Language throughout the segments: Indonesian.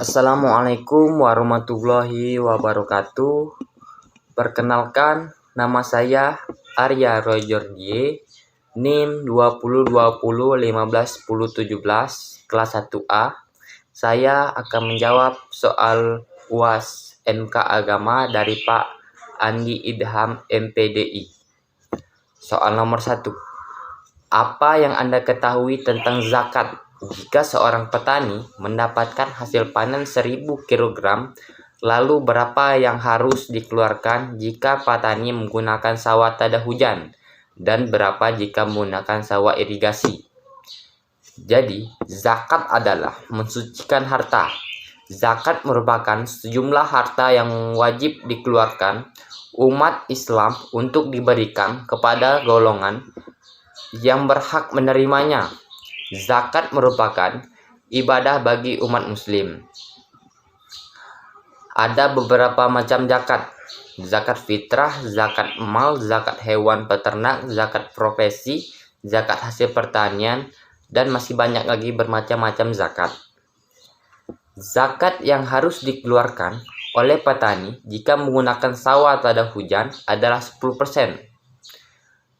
Assalamualaikum warahmatullahi wabarakatuh. Perkenalkan, nama saya Arya Roy Jordi, NIM 2020151017 kelas 1A. Saya akan menjawab soal UAS MK Agama dari Pak Andi Idham MPDI. Soal nomor 1. Apa yang Anda ketahui tentang zakat? Jika seorang petani mendapatkan hasil panen 1000 kg, lalu berapa yang harus dikeluarkan jika petani menggunakan sawah tada hujan, dan berapa jika menggunakan sawah irigasi? Jadi, zakat adalah mensucikan harta. Zakat merupakan sejumlah harta yang wajib dikeluarkan umat Islam untuk diberikan kepada golongan yang berhak menerimanya. Zakat merupakan ibadah bagi umat muslim. Ada beberapa macam zakat. Zakat fitrah, zakat mal, zakat hewan peternak, zakat profesi, zakat hasil pertanian, dan masih banyak lagi bermacam-macam zakat. Zakat yang harus dikeluarkan oleh petani jika menggunakan sawah tada hujan adalah 10%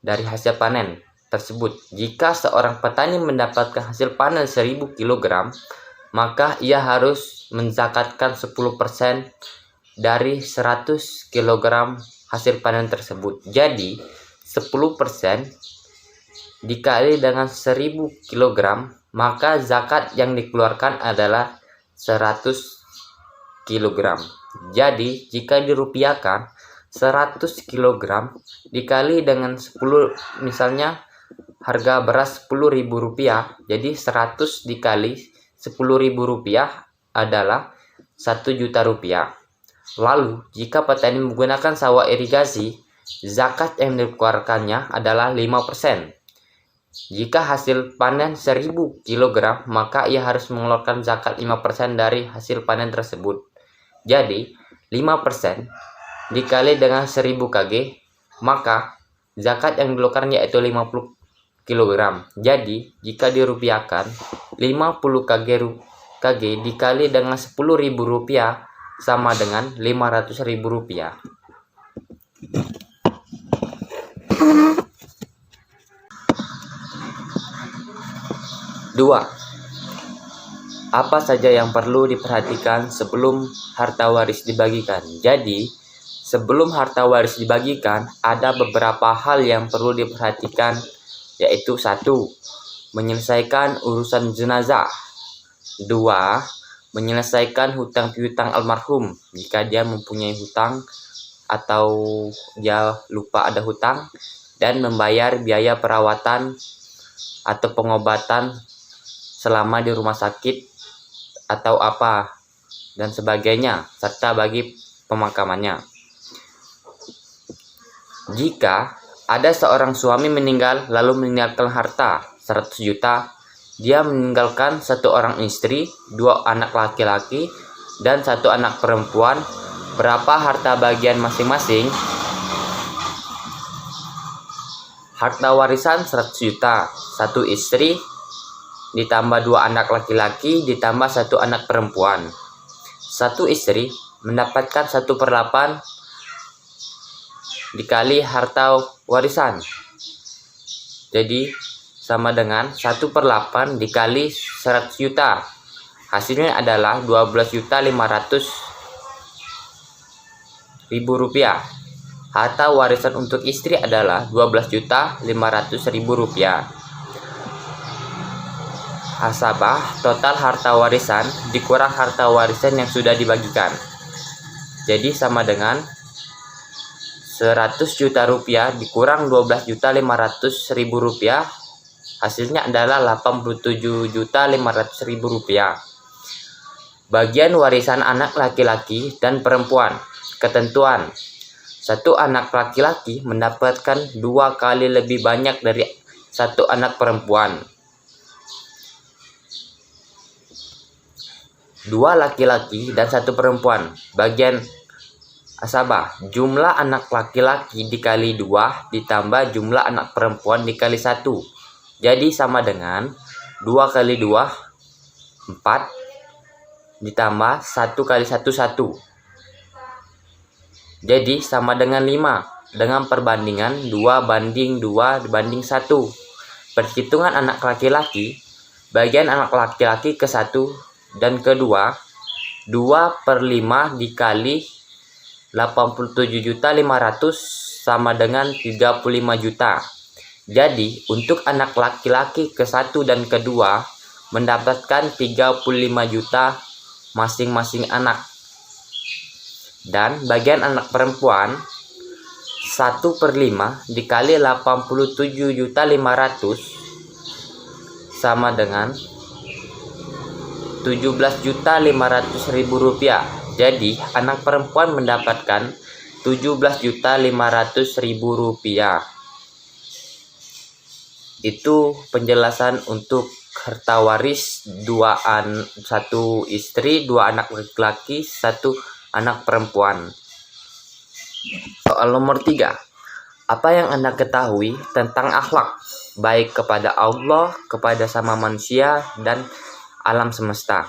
dari hasil panen tersebut. Jika seorang petani mendapatkan hasil panen 1000 kg, maka ia harus menzakatkan 10% dari 100 kg hasil panen tersebut. Jadi 10% dikali dengan 1000 kg, maka zakat yang dikeluarkan adalah 100 kg. Jadi jika dirupiahkan, 100 kg dikali dengan 10, misalnya harga beras Rp10.000, jadi 100 dikali Rp10.000 adalah Rp1.000.000. Lalu jika petani menggunakan sawah irigasi, zakat yang dikeluarkannya adalah 5%. Jika hasil panen 1000 kg, maka ia harus mengeluarkan zakat 5% dari hasil panen tersebut. Jadi 5% dikali dengan 1000 kg, maka zakat yang dikeluarkan yaitu 50 kg. Jadi jika dirupiahkan, 50 kg dikali dengan Rp10.000 sama dengan Rp500.000. 2. Apa saja yang perlu diperhatikan sebelum harta waris dibagikan? Jadi, sebelum harta waris dibagikan, ada beberapa hal yang perlu diperhatikan, yaitu 1. Menyelesaikan urusan jenazah. 2. Menyelesaikan hutang piutang almarhum jika dia mempunyai hutang atau dia lupa ada hutang, dan membayar biaya perawatan atau pengobatan selama di rumah sakit atau apa dan sebagainya, serta bagi pemakamannya. Jika ada seorang suami meninggal lalu meninggalkan harta 100 juta, dia meninggalkan 1 orang istri, 2 anak laki-laki, dan 1 anak perempuan. Berapa harta bagian masing-masing? Harta warisan 100 juta, 1 istri ditambah 2 anak laki-laki ditambah 1 anak perempuan. 1 istri mendapatkan 1/8 dikali harta warisan, jadi sama dengan 1/8 dikali 100 juta. Hasilnya adalah Rp12.500.000. Harta warisan untuk istri adalah Rp12.500.000. Hasabah total harta warisan dikurang harta warisan yang sudah dibagikan, jadi sama dengan Rp100 juta dikurang Rp12.500.000, hasilnya adalah Rp87.500.000. Bagian warisan anak laki-laki dan perempuan. Ketentuan: 1 anak laki-laki mendapatkan 2 kali lebih banyak dari 1 anak perempuan. 2 laki-laki dan 1 perempuan. Bagian asabah: jumlah anak laki-laki dikali 2 ditambah jumlah anak perempuan dikali 1, jadi sama dengan 2 kali 2 4 ditambah 1 kali 1 1. Jadi sama dengan 5 dengan perbandingan 2:2:1. Perhitungan anak laki-laki, bagian anak laki-laki ke-1 dan ke-2, 2/5 dikali 87.500.000 sama dengan 35 juta. Jadi untuk anak laki-laki ke-1 dan ke-2 mendapatkan 35 juta masing-masing anak. Dan bagian anak perempuan 1/5 dikali 87.500.000 sama dengan 17.500.000 rupiah. Jadi anak perempuan mendapatkan 17.500.000 rupiah. Itu penjelasan untuk harta waris satu istri, 2 anak laki-laki, 1 anak perempuan. Soal nomor 3. Apa yang Anda ketahui tentang akhlak, baik kepada Allah, kepada sama manusia, dan alam semesta?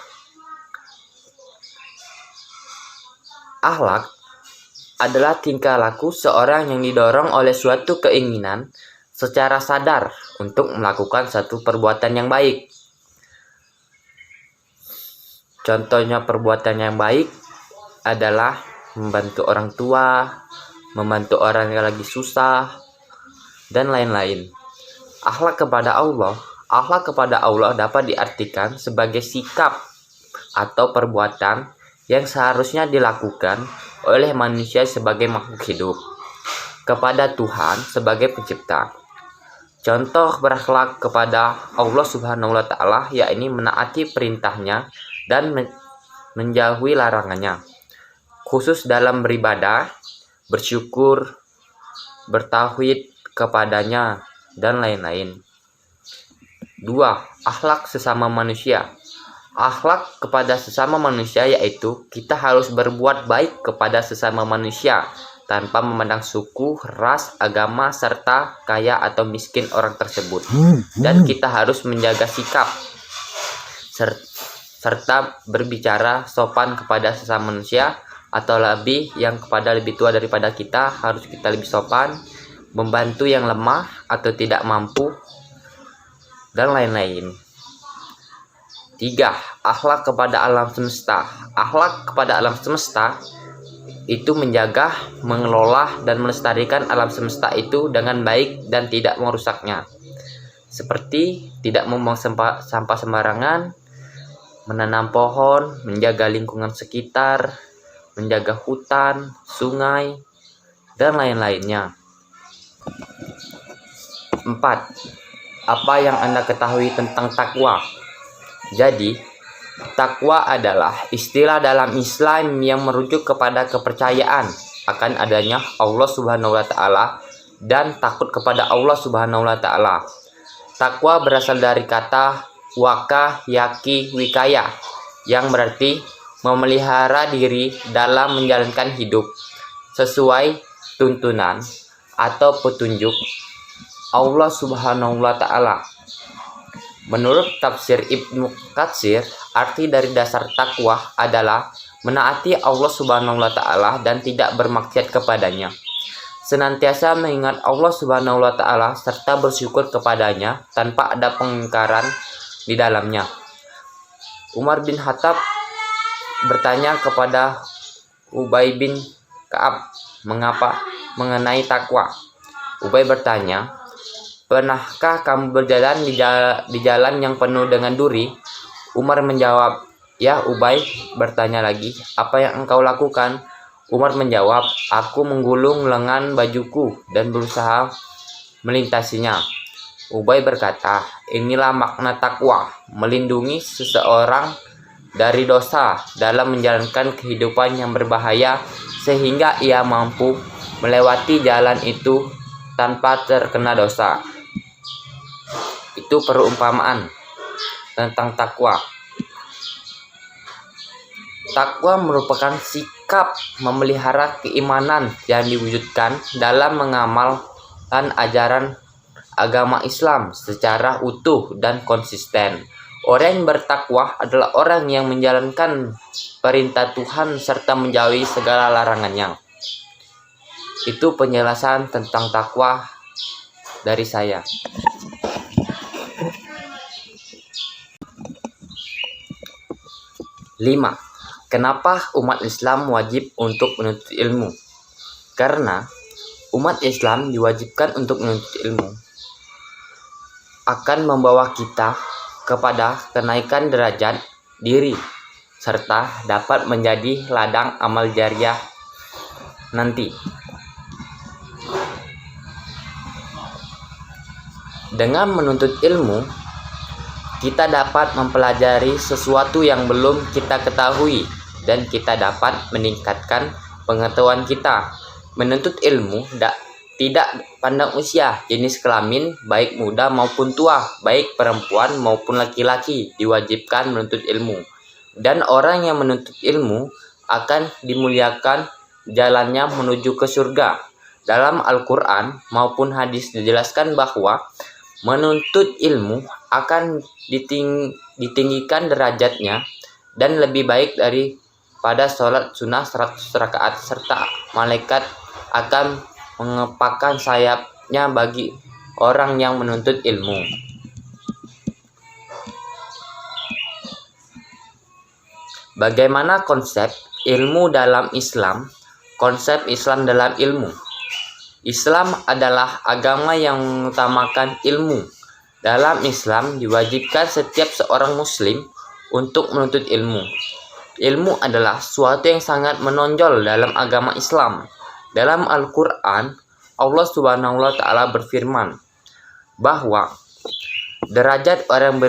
Akhlak adalah tingkah laku seorang yang didorong oleh suatu keinginan secara sadar untuk melakukan satu perbuatan yang baik. Contohnya perbuatan yang baik adalah membantu orang tua, membantu orang yang lagi susah, dan lain-lain. Akhlak kepada Allah dapat diartikan sebagai sikap atau perbuatan yang seharusnya dilakukan oleh manusia sebagai makhluk hidup kepada Tuhan sebagai pencipta. Contoh berakhlak kepada Allah Subhanahu wa Ta'ala yakni menaati perintahnya dan menjauhi larangannya, khusus dalam beribadah, bersyukur, bertauhid kepadanya, dan lain-lain. 2. Akhlak sesama manusia. Akhlak kepada sesama manusia yaitu kita harus berbuat baik kepada sesama manusia tanpa memandang suku, ras, agama, serta kaya atau miskin orang tersebut. Dan kita harus menjaga sikap serta berbicara sopan kepada sesama manusia, atau lebih tua daripada kita harus kita lebih sopan, membantu yang lemah atau tidak mampu, dan lain-lain. 3. Akhlak kepada alam semesta. Akhlak kepada alam semesta itu menjaga, mengelola, dan melestarikan alam semesta itu dengan baik dan tidak merusaknya, seperti tidak membuang sampah sembarangan, menanam pohon, menjaga lingkungan sekitar, menjaga hutan, sungai, dan lain-lainnya. 4. Apa yang Anda ketahui tentang takwa? Jadi, takwa adalah istilah dalam Islam yang merujuk kepada kepercayaan akan adanya Allah Subhanahu wa Ta'ala dan takut kepada Allah Subhanahu wa Ta'ala. Takwa berasal dari kata waka, yaki, wikaya, yang berarti memelihara diri dalam menjalankan hidup sesuai tuntunan atau petunjuk Allah Subhanahu wa Ta'ala. Menurut tafsir Ibnu Katsir, arti dari dasar takwa adalah menaati Allah Subhanahu wa Ta'ala dan tidak bermaksiat kepadanya, senantiasa mengingat Allah Subhanahu wa Ta'ala serta bersyukur kepadanya tanpa ada pengingkaran di dalamnya. Umar bin Khattab bertanya kepada Ubay bin Ka'ab mengenai takwa. Ubay bertanya, "Pernahkah kamu berjalan di jalan yang penuh dengan duri?" Umar menjawab, "Ya." Ubay bertanya lagi, "Apa yang engkau lakukan?" Umar menjawab, "Aku menggulung lengan bajuku dan berusaha melintasinya." Ubay berkata, "Inilah makna takwa, melindungi seseorang dari dosa dalam menjalankan kehidupan yang berbahaya sehingga ia mampu melewati jalan itu tanpa terkena dosa." Itu perumpamaan tentang takwa. Takwa merupakan sikap memelihara keimanan yang diwujudkan dalam mengamalkan ajaran agama Islam secara utuh dan konsisten Orang yang bertakwa adalah orang yang menjalankan perintah Tuhan serta menjauhi segala larangannya. Itu penjelasan tentang takwa dari saya. 5. Kenapa umat Islam wajib untuk menuntut ilmu? Karena umat Islam diwajibkan untuk menuntut ilmu akan membawa kita kepada kenaikan derajat diri serta dapat menjadi ladang amal jariah nanti. Dengan menuntut ilmu, kita dapat mempelajari sesuatu yang belum kita ketahui dan kita dapat meningkatkan pengetahuan kita. Menuntut ilmu tidak pandang usia, jenis kelamin, baik muda maupun tua, baik perempuan maupun laki-laki diwajibkan menuntut ilmu. Dan orang yang menuntut ilmu akan dimuliakan jalannya menuju ke surga. Dalam Al-Quran maupun hadis dijelaskan bahwa menuntut ilmu akan ditinggikan derajatnya dan lebih baik daripada sholat sunnah 100 rakaat, serta malaikat akan mengepakkan sayapnya bagi orang yang menuntut ilmu. Bagaimana konsep ilmu dalam Islam? Konsep Islam dalam ilmu. Islam adalah agama yang mengutamakan ilmu. Dalam Islam diwajibkan setiap seorang muslim untuk menuntut ilmu. Ilmu adalah suatu yang sangat menonjol dalam agama Islam. Dalam Al-Quran, Allah Subhanahu wa Ta'ala berfirman bahwa derajat orang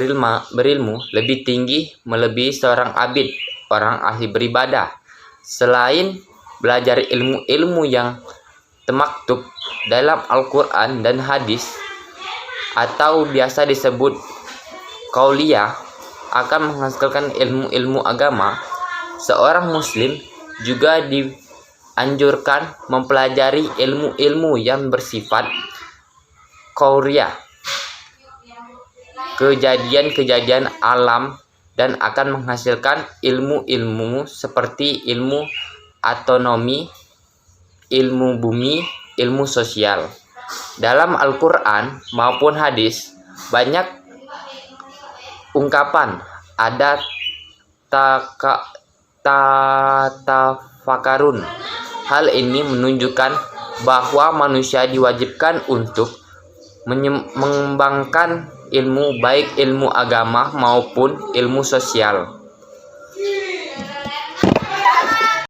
berilmu lebih tinggi melebihi seorang abid, orang ahli beribadah. Selain belajar ilmu-ilmu yang termaktub dalam Al-Quran dan hadis atau biasa disebut qauliyah akan menghasilkan ilmu-ilmu agama, seorang muslim juga dianjurkan mempelajari ilmu-ilmu yang bersifat qauliyah, kejadian-kejadian alam, dan akan menghasilkan ilmu-ilmu seperti ilmu astronomi, ilmu bumi, ilmu sosial. Dalam Al-Quran maupun hadis banyak ungkapan ada tatafakarun. Hal ini menunjukkan bahwa manusia diwajibkan untuk mengembangkan ilmu, baik ilmu agama maupun ilmu sosial.